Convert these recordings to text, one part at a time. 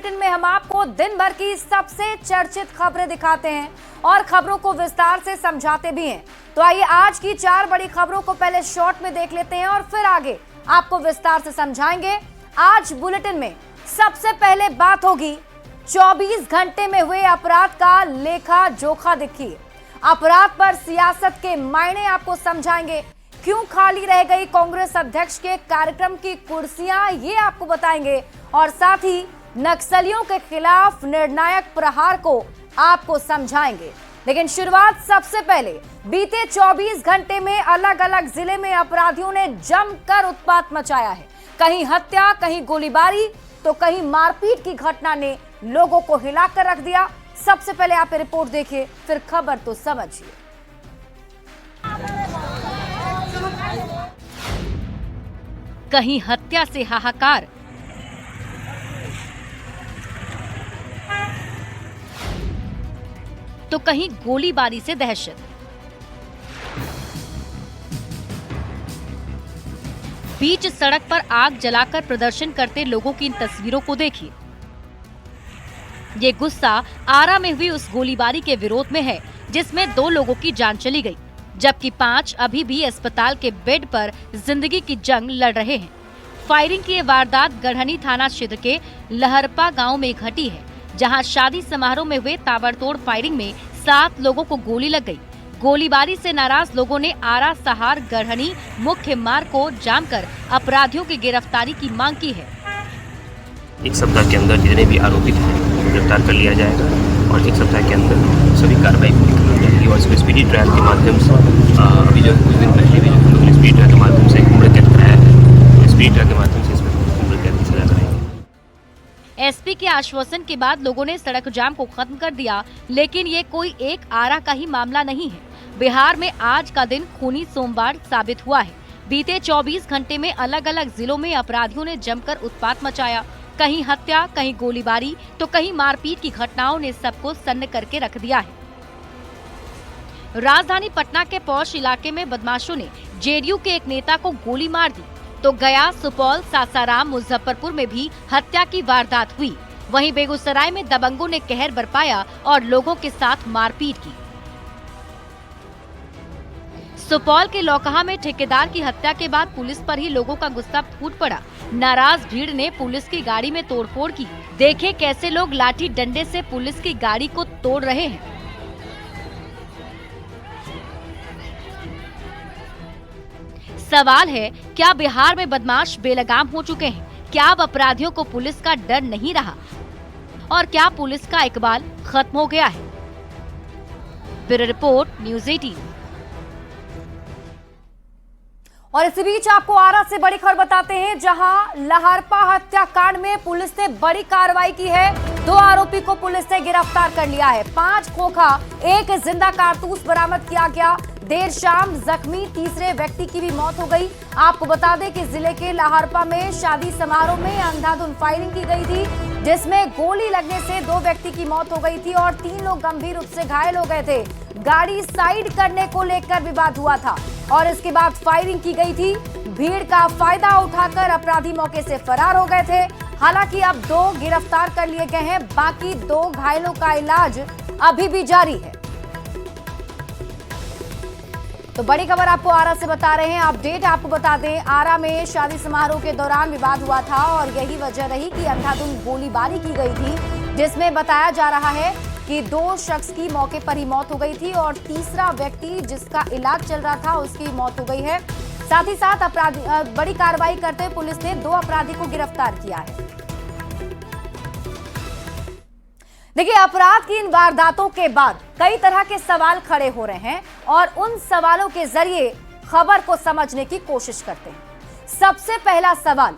Bulletin में हम आपको दिन भर की सबसे चर्चित खबरें दिखाते हैं और खबरों को विस्तार से समझाते भी हैं। तो आइए आज की 4 बड़ी खबरों को पहले शॉर्ट में देख लेते हैं और फिर आगे आपको विस्तार से समझाएंगे। आज बुलेटिन में सबसे पहले बात होगी 24 घंटे में हुए अपराध का लेखा जोखा। देखिए, अपराध पर सियासत के मायने आपको समझाएंगे। क्यों खाली रह गई कांग्रेस अध्यक्ष के कार्यक्रम की कुर्सियां, ये आपको बताएंगे। और साथ ही नक्सलियों के खिलाफ निर्णायक प्रहार को आपको समझाएंगे। लेकिन शुरुआत सबसे पहले बीते 24 घंटे में अलग अलग जिले में अपराधियों ने जमकर उत्पात मचाया है। कहीं हत्या, कहीं गोलीबारी तो कहीं मारपीट की घटना ने लोगों को हिलाकर रख दिया। सबसे पहले आप रिपोर्ट देखिए, फिर खबर तो समझिए। कहीं हत्या से हाहाकार, तो कहीं गोलीबारी से दहशत। बीच सड़क पर आग जलाकर प्रदर्शन करते लोगों की इन तस्वीरों को देखिए। ये गुस्सा आरा में हुई उस गोलीबारी के विरोध में है जिसमें 2 लोगों की जान चली गई, जबकि 5 अभी भी अस्पताल के बेड पर जिंदगी की जंग लड़ रहे हैं। फायरिंग की ये वारदात गढ़हनी थाना क्षेत्र के लहरपा गांव में घटी है, जहां शादी समारोह में हुए ताबड़तोड़ फायरिंग में 7 लोगों को गोली लग गई। गोलीबारी से नाराज लोगों ने आरा सहार गढ़हनी मुख्य मार्ग को जाम कर अपराधियों की गिरफ्तारी की मांग की है। एक सप्ताह के अंदर जितने भी आरोपित हैं गिरफ्तार कर लिया जाएगा और एक सप्ताह के अंदर सभी कार्रवाई पूरी कर ली जाएगी। और इसको स्पीडी ट्रायल के माध्यम से अभी जो कुछ दिन पहले भी हम लोग ने स्पीडी ट्रायल के माध्यम से उम्र कैद कराया है, तो स्पीडी ट्रायल के माध्यम से इसमें उम्र कैद की सजा कराएंगे। एसपी के आश्वासन के बाद लोगों ने सड़क जाम को खत्म कर दिया, लेकिन ये कोई एक आरा का ही मामला नहीं है। बिहार में आज का दिन खूनी सोमवार साबित हुआ है। बीते 24 घंटे में अलग अलग जिलों में अपराधियों ने जमकर उत्पात मचाया। कहीं हत्या, कहीं गोलीबारी तो कहीं मारपीट की घटनाओं ने सबको सन्न करके रख दिया है। राजधानी पटना के पौष इलाके में बदमाशों ने जेडीयू के एक नेता को गोली मार दी, तो गया, सुपौल, सासाराम, मुजफ्फरपुर में भी हत्या की वारदात हुई। वहीं बेगूसराय में दबंगों ने कहर बरपाया और लोगों के साथ मारपीट की। सुपौल के लौकहा में ठेकेदार की हत्या के बाद पुलिस पर ही लोगों का गुस्सा फूट पड़ा। नाराज भीड़ ने पुलिस की गाड़ी में तोड़फोड़ की। देखे कैसे लोग लाठी डंडे से पुलिस की गाड़ी को तोड़ रहे हैं। सवाल है, क्या बिहार में बदमाश बेलगाम हो चुके हैं? क्या अब अपराधियों को पुलिस का डर नहीं रहा? और क्या पुलिस का इकबाल खत्म हो गया है? Bureau report, news 18। और इसी बीच आपको आरा से बड़ी खबर बताते हैं, जहां लहरपा हत्याकांड में पुलिस ने बड़ी कार्रवाई की है। 2 आरोपी को पुलिस ने गिरफ्तार कर लिया है। 5 खोखा, 1 जिंदा कारतूस बरामद किया गया। देर शाम जख्मी तीसरे व्यक्ति की भी मौत हो गई। आपको बता दें कि जिले के लहरपा में शादी समारोह में अंधाधुंध फायरिंग की गई थी, जिसमें गोली लगने से 2 व्यक्ति की मौत हो गई थी और 3 लोग गंभीर रूप से घायल हो गए थे। गाड़ी साइड करने को लेकर विवाद हुआ था और इसके बाद फायरिंग की गई थी। भीड़ का फायदा उठाकर अपराधी मौके से फरार हो गए थे। हालांकि अब 2 गिरफ्तार कर लिए गए हैं, बाकी 2 घायलों का इलाज अभी भी जारी है। तो बड़ी खबर आपको आरा से बता रहे हैं। अपडेट आपको बता दें, आरा में शादी समारोह के दौरान विवाद हुआ था और यही वजह रही कि अंधाधुंध गोलीबारी की गई थी, जिसमें बताया जा रहा है कि 2 शख्स की मौके पर ही मौत हो गई थी और तीसरा व्यक्ति जिसका इलाज चल रहा था उसकी मौत हो गई है। साथ ही साथ अपराधी बड़ी कार्रवाई करते हुए पुलिस ने 2 अपराधी को गिरफ्तार किया है। देखिए, अपराध की इन वारदातों के बाद कई तरह के सवाल खड़े हो रहे हैं और उन सवालों के जरिए खबर को समझने की कोशिश करते हैं। सबसे पहला सवाल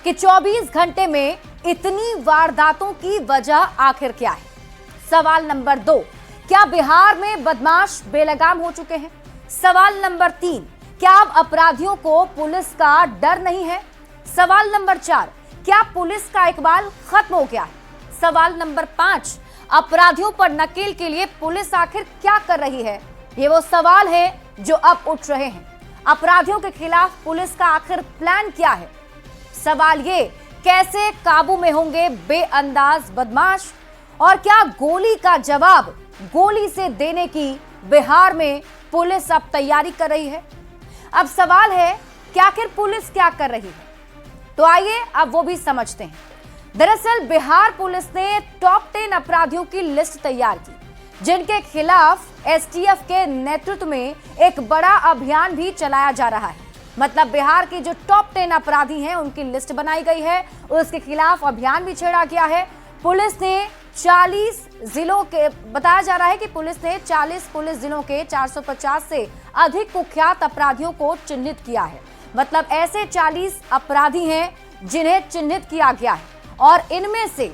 कि 24 घंटे में इतनी वारदातों की वजह आखिर क्या है? सवाल नंबर 2, क्या बिहार में बदमाश बेलगाम हो चुके हैं? सवाल नंबर 3, क्या अब अपराधियों को पुलिस का डर नहीं है? सवाल नंबर 4, क्या पुलिस का इकबाल खत्म हो गया है? सवाल नंबर 5, अपराधियों पर नकेल के लिए पुलिस आखिर क्या कर रही है? ये वो सवाल है जो अब उठ रहे हैं। अपराधियों के खिलाफ पुलिस का आखिर प्लान क्या है? सवाल ये कैसे काबू में होंगे बेअंदाज बदमाश? और क्या गोली का जवाब गोली से देने की बिहार में पुलिस अब तैयारी कर रही है? अब सवाल है कि आखिर पुलिस क्या कर रही है? तो आइए अब वो भी समझते हैं। दरअसल बिहार पुलिस ने टॉप 10 अपराधियों की लिस्ट तैयार की, जिनके खिलाफ एसटीएफ के नेतृत्व में एक बड़ा अभियान भी चलाया जा रहा है। मतलब बिहार के जो टॉप 10 अपराधी हैं उनकी लिस्ट बनाई गई है, उसके खिलाफ अभियान भी छेड़ा गया है। पुलिस ने 40 जिलों के, बताया जा रहा है कि पुलिस ने 40 पुलिस जिलों के 450 से अधिक कुख्यात अपराधियों को चिन्हित किया है। मतलब ऐसे 40 अपराधी हैं जिन्हें चिन्हित किया गया है और इनमें से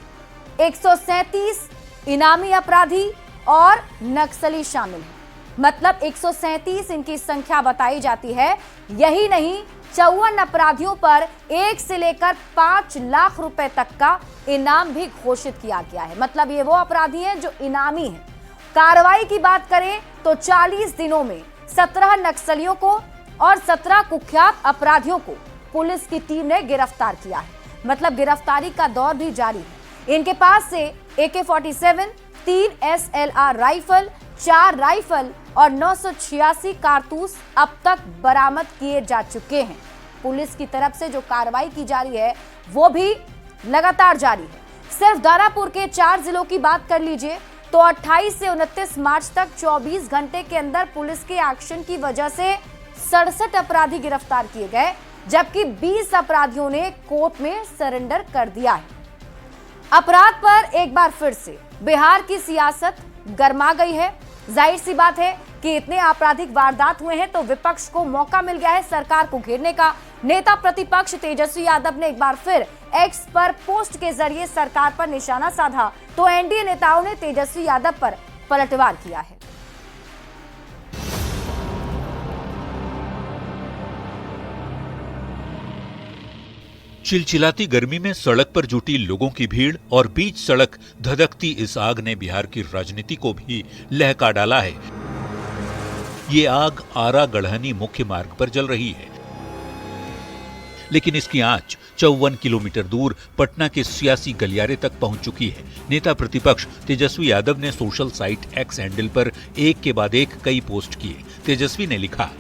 137 इनामी अपराधी और नक्सली शामिल हैं। मतलब 137 इनकी संख्या बताई जाती है। यही नहीं, 54 अपराधियों पर 1 से लेकर 5 लाख रुपए तक का इनाम भी घोषित किया गया है। मतलब ये वो अपराधी हैं जो इनामी हैं। कार्रवाई की बात करें तो 40 दिनों में 17 नक्सलियों को और 17 कुख्यात अपराधियों को पुलिस की टीम ने गिरफ्तार किया है। मतलब गिरफ्तारी का दौर भी जारी है। इनके पास से AK-47, 3 SLR राइफल, 4 राइफल और 986 कारतूस अब तक बरामद किए जा चुके हैं। पुलिस की तरफ से जो कार्रवाई की जा रही है वो भी लगातार जारी है। सिर्फ दानापुर के 4 जिलों की बात कर लीजिए तो 28 से 29 मार्च तक 24 घंटे के अंदर पुलिस के एक्शन की वजह से 67 अपराधी गिरफ्तार किए गए, जबकि 20 अपराधियों ने कोर्ट में सरेंडर कर दिया है। अपराध पर एक बार फिर से बिहार की सियासत गर्मा गई है। जाहिर सी बात है कि इतने आपराधिक वारदात हुए हैं तो विपक्ष को मौका मिल गया है सरकार को घेरने का। नेता प्रतिपक्ष तेजस्वी यादव ने एक बार फिर एक्स पर पोस्ट के जरिए सरकार पर निशाना साधा तो एनडीए नेताओं ने तेजस्वी यादव पर पलटवार किया है। चिलचिलाती गर्मी में सड़क पर जुटी लोगों की भीड़ और बीच सड़क धधकती इस आग ने बिहार की राजनीति को भी लहका डाला है। ये आग आरा गढ़हनी मुख्य मार्ग पर जल रही है, लेकिन इसकी आंच 54 किलोमीटर दूर पटना के सियासी गलियारे तक पहुंच चुकी है। नेता प्रतिपक्ष तेजस्वी यादव ने सोशल साइट एक्स हैंडल पर एक के बाद एक कई पोस्ट किए। तेजस्वी ने लिखा,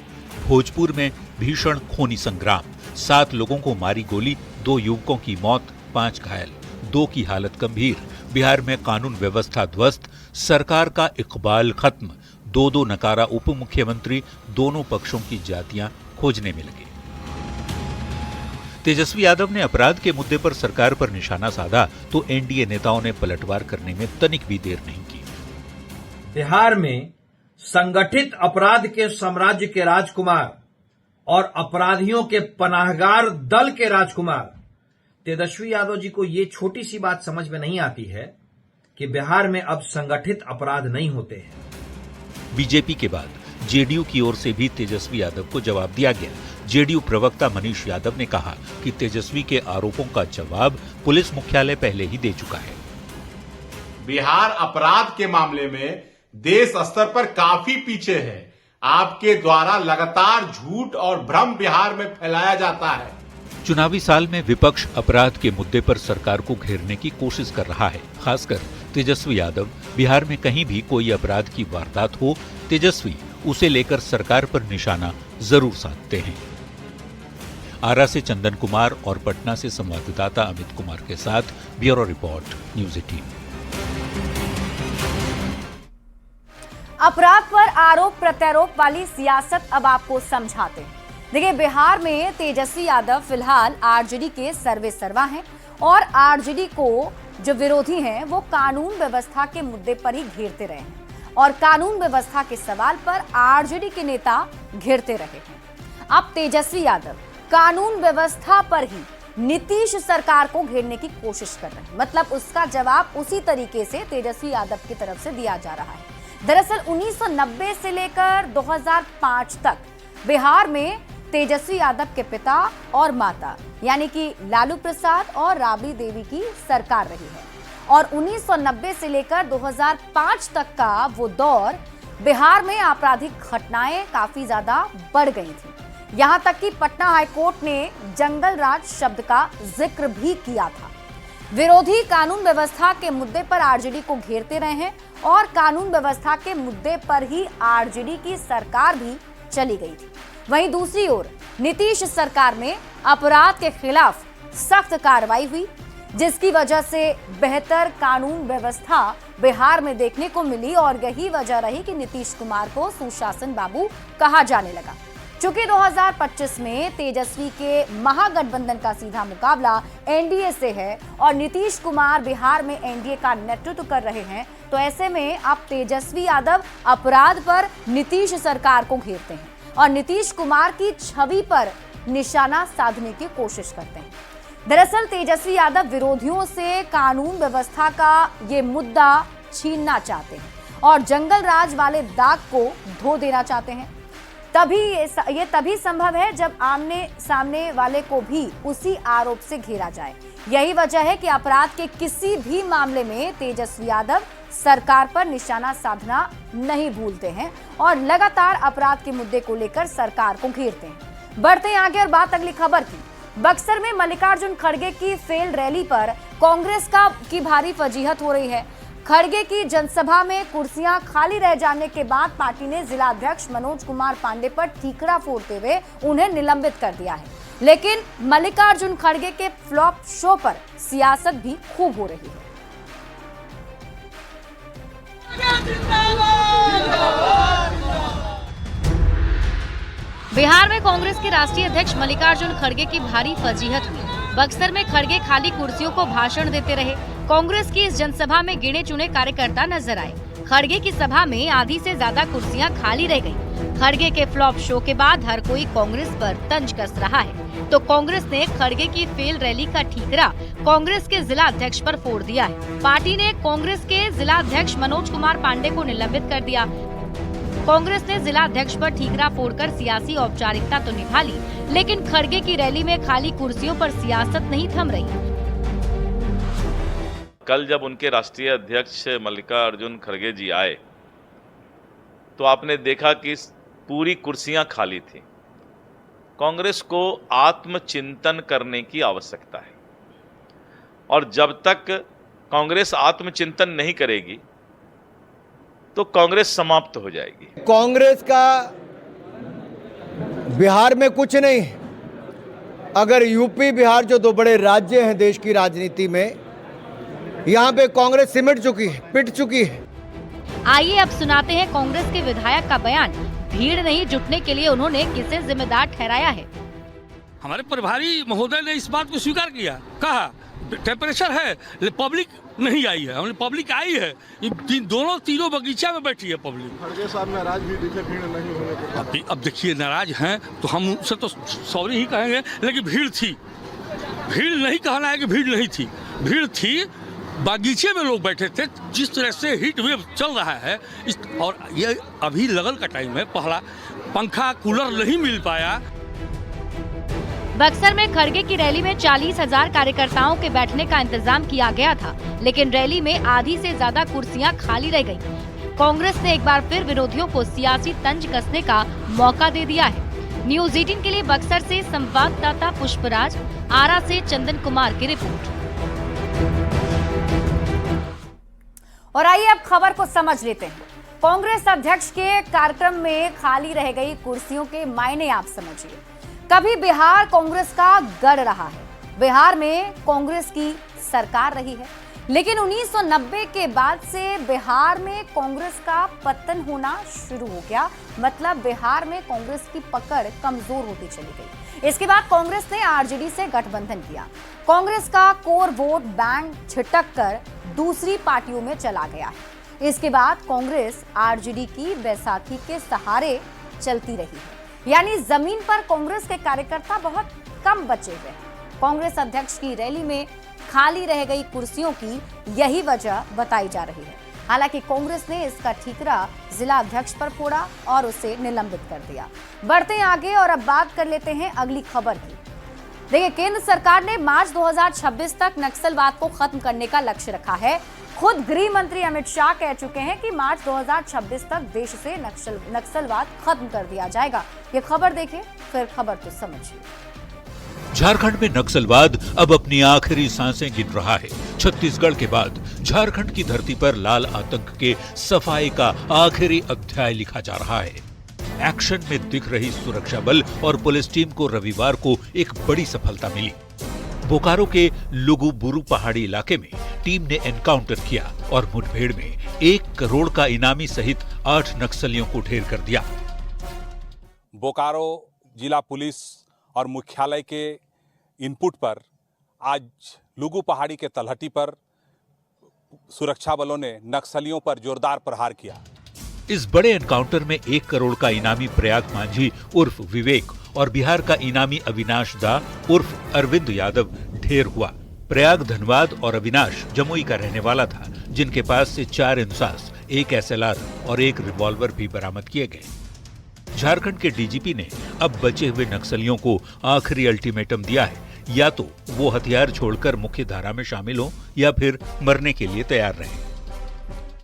भोजपुर में भीषण खूनी संग्राम, 7 लोगों को मारी गोली, 2 युवकों की मौत, 5 घायल, 2 की हालत गंभीर। बिहार में कानून व्यवस्था ध्वस्त, सरकार का इकबाल खत्म, 2 नकारा उप मुख्यमंत्री, दोनों पक्षों की जातियां खोजने में लगे। तेजस्वी यादव ने अपराध के मुद्दे पर सरकार पर निशाना साधा तो एनडीए नेताओं ने पलटवार करने में तनिक भी देर नहीं की। बिहार में संगठित अपराध के साम्राज्य के राजकुमार और अपराधियों के पनाहगार दल के राजकुमार तेजस्वी यादव जी को ये छोटी सी बात समझ में नहीं आती है कि बिहार में अब संगठित अपराध नहीं होते हैं। बीजेपी के बाद जेडीयू की ओर से भी तेजस्वी यादव को जवाब दिया गया। जेडीयू प्रवक्ता मनीष यादव ने कहा कि तेजस्वी के आरोपों का जवाब पुलिस मुख्यालय पहले ही दे चुका है। बिहार अपराध के मामले में देश स्तर पर काफी पीछे है। आपके द्वारा लगातार झूठ और भ्रम बिहार में फैलाया जाता है। चुनावी साल में विपक्ष अपराध के मुद्दे पर सरकार को घेरने की कोशिश कर रहा है। खासकर तेजस्वी यादव बिहार में कहीं भी कोई अपराध की वारदात हो, तेजस्वी उसे लेकर सरकार पर निशाना जरूर साधते हैं। आरा से चंदन कुमार और पटना से संवाददाता अमित कुमार के साथ ब्यूरो रिपोर्ट, न्यूज़ 18। अपराध पर आरोप प्रत्यारोप वाली सियासत अब आपको समझाते हैं। देखिए, बिहार में तेजस्वी यादव फिलहाल आरजेडी के सर्वे सर्वा हैं और आरजेडी को जो विरोधी हैं वो कानून व्यवस्था के मुद्दे पर ही घेरते रहे हैं और कानून व्यवस्था के सवाल पर आरजेडी के नेता घेरते रहे हैं। अब तेजस्वी यादव कानून व्यवस्था पर ही नीतीश सरकार को घेरने की कोशिश कर रहे हैं। मतलब उसका जवाब उसी तरीके से तेजस्वी यादव की तरफ से दिया जा रहा है। दरअसल 1990 से लेकर 2005 तक बिहार में तेजस्वी यादव के पिता और माता यानी कि लालू प्रसाद और राबड़ी देवी की सरकार रही है और 1990 से लेकर 2005 तक का वो दौर बिहार में आपराधिक घटनाएं काफी ज्यादा बढ़ गई थी। यहां तक कि पटना हाईकोर्ट ने जंगल राज शब्द का जिक्र भी किया था। विरोधी कानून व्यवस्था के मुद्दे पर आरजेडी को घेरते रहे हैं और कानून व्यवस्था के मुद्दे पर ही आरजेडी की सरकार भी चली गई थी। वहीं दूसरी ओर नीतीश सरकार में अपराध के खिलाफ सख्त कार्रवाई हुई, जिसकी वजह से बेहतर कानून व्यवस्था बिहार में देखने को मिली और यही वजह रही कि नीतीश कुमार को सुशासन बाबू कहा जाने लगा। चूंकि 2025 में तेजस्वी के महागठबंधन का सीधा मुकाबला एनडीए से है और नीतीश कुमार बिहार में एनडीए का नेतृत्व कर रहे हैं, तो ऐसे में अब तेजस्वी यादव अपराध पर नीतीश सरकार को घेरते हैं और नीतीश कुमार की छवि पर निशाना साधने की कोशिश करते हैं। दरअसल तेजस्वी यादव विरोधियों से कानून व्यवस्था का ये मुद्दा छीनना चाहते हैं और जंगल राज वाले दाग को धो देना चाहते हैं। ये तभी संभव है जब आमने सामने वाले को भी उसी आरोप से घेरा जाए। यही वजह है कि अपराध के किसी भी मामले में तेजस्वी यादव सरकार पर निशाना साधना नहीं भूलते हैं और लगातार अपराध के मुद्दे को लेकर सरकार को घेरते हैं। बढ़ते हैं आगे और बात अगली खबर की। बक्सर में मल्लिकार्जुन खड़गे की फेल रैली पर कांग्रेस की भारी फजीहत हो रही है। खड़गे की जनसभा में कुर्सियां खाली रह जाने के बाद पार्टी ने जिला अध्यक्ष मनोज कुमार पांडे पर ठीकरा फोड़ते हुए उन्हें निलंबित कर दिया है। लेकिन मल्लिकार्जुन खड़गे के फ्लॉप शो पर सियासत भी खूब हो रही है। बिहार में कांग्रेस के राष्ट्रीय अध्यक्ष मल्लिकार्जुन खड़गे की भारी फजीहत हुई। बक्सर में खड़गे खाली कुर्सियों को भाषण देते रहे। कांग्रेस की इस जनसभा में गिने चुने कार्यकर्ता नजर आए। खड़गे की सभा में आधी से ज्यादा कुर्सियां खाली रह गईं। खड़गे के फ्लॉप शो के बाद हर कोई कांग्रेस पर तंज कस रहा है, तो कांग्रेस ने खड़गे की फेल रैली का ठीकरा कांग्रेस के जिला अध्यक्ष पर फोड़ दिया है। पार्टी ने कांग्रेस के जिला अध्यक्ष मनोज कुमार पांडे को निलंबित कर दिया। कांग्रेस ने जिला अध्यक्ष पर ठीकरा फोड़कर सियासी औपचारिकता तो निभा ली, लेकिन खड़गे की रैली में खाली कुर्सियों पर सियासत नहीं थम रही। कल जब उनके राष्ट्रीय अध्यक्ष मल्लिकार्जुन खड़गे जी आए तो आपने देखा कि पूरी कुर्सियां खाली थी। कांग्रेस को आत्मचिंतन करने की आवश्यकता है और जब तक कांग्रेस आत्मचिंतन नहीं करेगी तो कांग्रेस समाप्त हो जाएगी। कांग्रेस का बिहार में कुछ नहीं है। अगर यूपी बिहार जो दो बड़े राज्य हैं देश की राजनीति में, यहाँ पे कांग्रेस सिमट चुकी है, पिट चुकी है। आइए अब सुनाते हैं कांग्रेस के विधायक का बयान। भीड़ नहीं जुटने के लिए उन्होंने किसे जिम्मेदार ठहराया है। हमारे प्रभारी महोदय ने इस बात को स्वीकार किया, कहा टेम्परेचर है, पब्लिक नहीं आई है। हमने पब्लिक आई है, दोनों तीनों बगीचा में बैठी है पब्लिक। खड़गे साहब नाराज भी दिखे भीड़ नहीं होने के। अब देखिए नाराज हैं तो हम उनसे तो सॉरी ही कहेंगे, लेकिन भीड़ थी। भीड़ नहीं कहना है कि भीड़ नहीं थी, भीड़ थी। बागीचे में लोग बैठे थे। जिस तरह से हीट वेव चल रहा है और ये अभी लगन का टाइम है, पहला पंखा कूलर नहीं मिल पाया। बक्सर में खड़गे की रैली में 40,000 कार्यकर्ताओं के बैठने का इंतजाम किया गया था, लेकिन रैली में आधी से ज्यादा कुर्सियां खाली रह गईं। कांग्रेस ने एक बार फिर विरोधियों को सियासी तंज कसने का मौका दे दिया है। न्यूज़ 18 के लिए बक्सर से संवाददाता पुष्पराज, आरा से चंदन कुमार की रिपोर्ट। और आइए अब खबर को समझ लेते हैं। कांग्रेस अध्यक्ष के कार्यक्रम में खाली रह गई कुर्सियों के मायने आप समझिए। कभी बिहार कांग्रेस का गढ़ रहा है, बिहार में कांग्रेस की सरकार रही है, लेकिन 1990 के बाद से बिहार में कांग्रेस का पतन होना शुरू हो गया। मतलब बिहार में कांग्रेस की पकड़ कमजोर होती चली गई। इसके बाद कांग्रेस ने आरजेडी से गठबंधन किया। कांग्रेस का कोर वोट बैंक छिटक कर दूसरी पार्टियों में चला गया है। इसके बाद कांग्रेस आरजेडी की बैसाखी के सहारे चलती रही है, यानी जमीन पर कांग्रेस के कार्यकर्ता बहुत कम बचे हुए हैं। कांग्रेस अध्यक्ष की रैली में खाली रह गई कुर्सियों की यही वजह बताई जा रही है। हालांकि कांग्रेस ने इसका ठीकरा जिला अध्यक्ष पर फोड़ा और उसे निलंबित कर दिया। बढ़ते हैं आगे और अब बात कर लेते हैं अगली खबर की। देखिए, केंद्र सरकार ने मार्च 2026 तक नक्सलवाद को खत्म करने का लक्ष्य रखा है। खुद गृह मंत्री अमित शाह कह चुके हैं कि मार्च 2026 तक देश से नक्सलवाद खत्म कर दिया जाएगा। ये खबर देखिए, फिर खबर तो समझिए। झारखंड में नक्सलवाद अब अपनी आखिरी सांसें गिन रहा है। छत्तीसगढ़ के बाद झारखंड की धरती पर लाल आतंक के सफाई का आखिरी अध्याय लिखा जा रहा है। एक्शन में दिख रही सुरक्षा बल और पुलिस टीम को रविवार को एक बड़ी सफलता मिली। बोकारो के लुगुबुरु पहाड़ी इलाके में टीम ने एनकाउंटर किया और मुठभेड़ में 1 करोड़ का इनामी सहित 8 नक्सलियों को ढेर कर दिया। बोकारो जिला पुलिस और मुख्यालय के इनपुट पर आज लुगु पहाड़ी के तलहटी पर सुरक्षा बलों ने नक्सलियों पर जोरदार प्रहार किया। इस बड़े एनकाउंटर में 1 करोड़ का इनामी प्रयाग मांझी उर्फ विवेक और बिहार का इनामी अविनाश दा उर्फ अरविंद यादव ढेर हुआ। प्रयाग धनबाद और अविनाश जमुई का रहने वाला था, जिनके पास से 4 इंसास, 1 SLR और 1 रिवॉल्वर भी बरामद किए गए। झारखंड के डीजीपी ने अब बचे हुए नक्सलियों को आखिरी अल्टीमेटम दिया है, या तो वो हथियार छोड़कर मुख्य धारा में शामिल हो या फिर मरने के लिए तैयार रहें।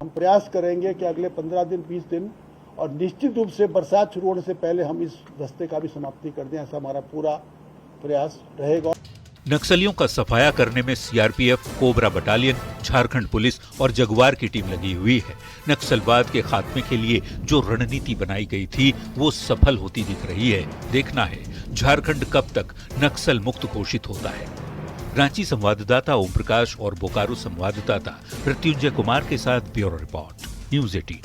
हम प्रयास करेंगे कि अगले 15 दिन 20 दिन और निश्चित रूप से बरसात शुरू होने से पहले हम इस दस्ते का भी समाप्ति कर दें, ऐसा हमारा पूरा प्रयास रहेगा। नक्सलियों का सफाया करने में CRPF, cobra battalion, Jharkhand police और जगुआर की टीम लगी हुई है। नक्सलवाद के खात्मे के लिए जो रणनीति बनाई गई थी वो सफल होती दिख रही है। देखना है झारखंड कब तक नक्सल मुक्त घोषित होता है। रांची संवाददाता ओम प्रकाश और बोकारो संवाददाता मृत्युंजय कुमार के साथ ब्यूरो रिपोर्ट, न्यूज़ 18।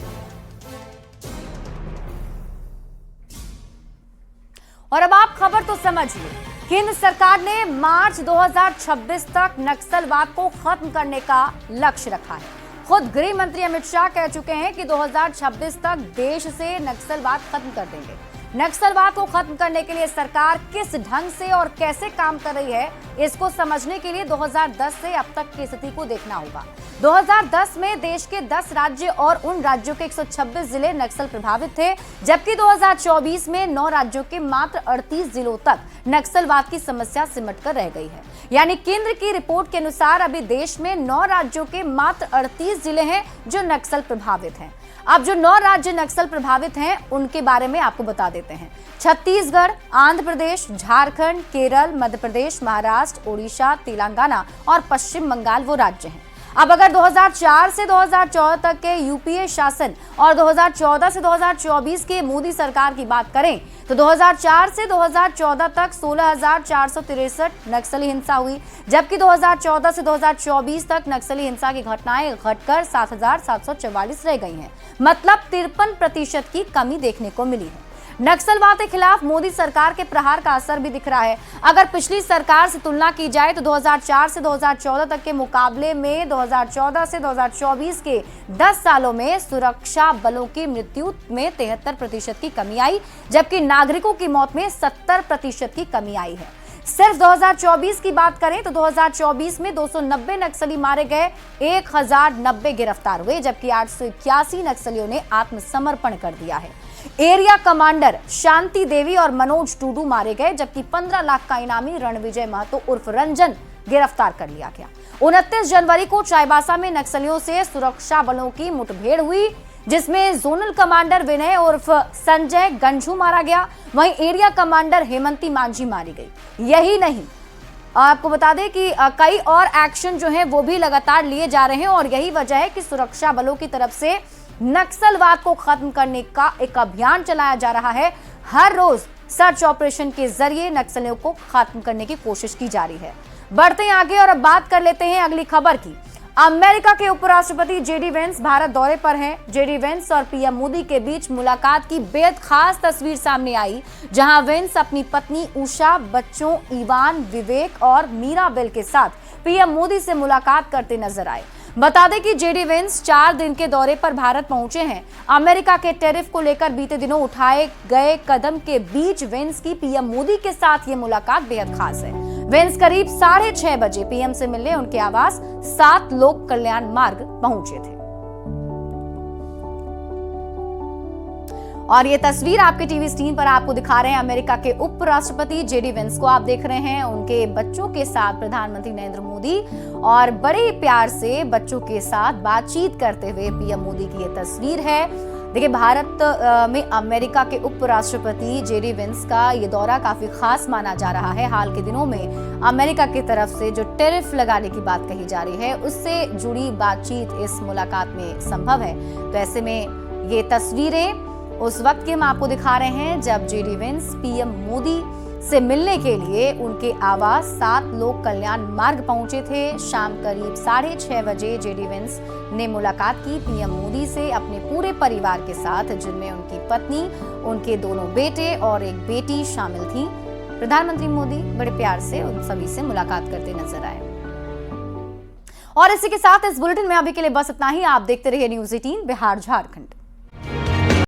और अब आप खबर तो समझिए। केंद्र सरकार ने मार्च 2026 तक नक्सलवाद को खत्म करने का लक्ष्य रखा है। खुद गृह मंत्री अमित शाह कह चुके हैं कि 2026 तक देश से नक्सलवाद खत्म कर देंगे। नक्सलवाद को खत्म करने के लिए सरकार किस ढंग से और कैसे काम कर रही है, इसको समझने के लिए 2010 से अब तक की स्थिति को देखना होगा। 2010 में देश के 10 राज्य और उन राज्यों के 126 जिले नक्सल प्रभावित थे, जबकि 2024 में 9 राज्यों के मात्र 38 जिलों तक नक्सलवाद की समस्या सिमट कर रह गई है। यानी केंद्र की रिपोर्ट के अनुसार अभी देश में 9 राज्यों के मात्र 38 जिले हैं जो नक्सल प्रभावित हैं। अब जो 9 राज्य नक्सल प्रभावित हैं उनके बारे में आपको बता देते हैं। छत्तीसगढ़, आंध्र प्रदेश, झारखंड, केरल, मध्य प्रदेश, महाराष्ट्र, ओडिशा, तेलंगाना और पश्चिम बंगाल वो राज्य हैं। अब अगर 2004 से 2014 तक के यूपीए शासन और 2014 से 2024 के मोदी सरकार की बात करें तो 2004 से 2014 तक 16,463 नक्सली हिंसा हुई, जबकि 2014 से 2024 तक नक्सली हिंसा की घटनाएं घटकर 7,744 रह गई हैं। मतलब 53% की कमी देखने को मिली है। नक्सलवाद के खिलाफ मोदी सरकार के प्रहार का असर भी दिख रहा है। अगर पिछली सरकार से तुलना की जाए तो 2004 से 2014 तक के मुकाबले में 2014 से 2024 के 10 सालों में सुरक्षा बलों की मृत्यु में 73% की कमी आई, जबकि नागरिकों की मौत में 70% की कमी आई है। सिर्फ 2024 की बात करें तो 2024 में 290 नक्सली मारे गए, 1090 गिरफ्तार हुए, जबकि 881 नक्सलियों ने आत्मसमर्पण कर दिया है। एरिया कमांडर शांति देवी और मनोज टूडू मारे गए, जबकि 15 लाख का इनामी रणविजय महतो उर्फ रंजन गिरफ्तार कर लिया गया। 29 जनवरी को चाईबासा में नक्सलियों से सुरक्षा बलों की मुठभेड़ हुई, जिसमें जोनल कमांडर विनय उर्फ संजय गंझू मारा गया। वहीं एरिया कमांडर हेमंती मांझी मारी गई। यही नहीं, आपको बता दें कि कई और एक्शन जो हैं वो भी लगातार लिए जा रहे हैं और यही वजह है कि सुरक्षा बलों की तरफ से नक्सलवाद को खत्म करने का एक अभियान चलाया जा रहा है। हर रोज सर्च ऑपरेशन के जरिए नक्सलियों को खत्म करने की कोशिश की जा रही है। बढ़ते हैं आगे और अब बात कर लेते हैं अगली खबर की। अमेरिका के उपराष्ट्रपति जेडी वेंस भारत दौरे पर हैं। जेडी वेंस और पीएम मोदी के बीच मुलाकात की बेहद खास तस्वीर सामने आई, जहां वेंस अपनी पत्नी उषा, बच्चों इवान, विवेक और मीराबेल के साथ पीएम मोदी से मुलाकात करते नजर आए। बता दें कि जेडी वेंस 4 दिन के दौरे पर भारत पहुंचे हैं। अमेरिका के टैरिफ को लेकर बीते दिनों उठाए गए कदम के बीच वेंस की पीएम मोदी के साथ ये मुलाकात बेहद खास है। वेंस करीब 6:30 बजे पीएम से मिलने उनके आवास 7 लोक कल्याण मार्ग पहुंचे थे। और ये तस्वीर आपके टीवी स्क्रीन पर आपको दिखा रहे हैं अमेरिका के उपराष्ट्रपति जेडी वेंस को आप देख रहे हैं। उनके बच्चों के साथ प्रधानमंत्री नरेंद्र मोदी और बड़े प्यार से बच्चों के साथ बातचीत करते हुए पीएम मोदी की ये तस्वीर है। देखिए, भारत में अमेरिका के उपराष्ट्रपति जेडी वेंस का ये दौरा काफी खास माना जा रहा है। हाल के दिनों में अमेरिका की तरफ से जो टैरिफ लगाने की बात कही जा रही है, उससे जुड़ी बातचीत इस मुलाकात में संभव है। तो ऐसे में ये तस्वीरें उस वक्त की हम आपको दिखा रहे हैं जब जेडी वेंस पीएम मोदी से मिलने के लिए उनके आवास 7 लोक कल्याण मार्ग पहुंचे थे। शाम करीब 6:30 बजे जेडी वेंस ने मुलाकात की पीएम मोदी से अपने पूरे परिवार के साथ, जिनमें उनकी पत्नी, उनके दोनों बेटे और एक बेटी शामिल थी। प्रधानमंत्री मोदी बड़े प्यार से उन सभी से मुलाकात करते नजर आए। और इसी के साथ इस बुलेटिन में अभी के लिए बस इतना ही। आप देखते रहिए न्यूज़ 18 बिहार झारखंड।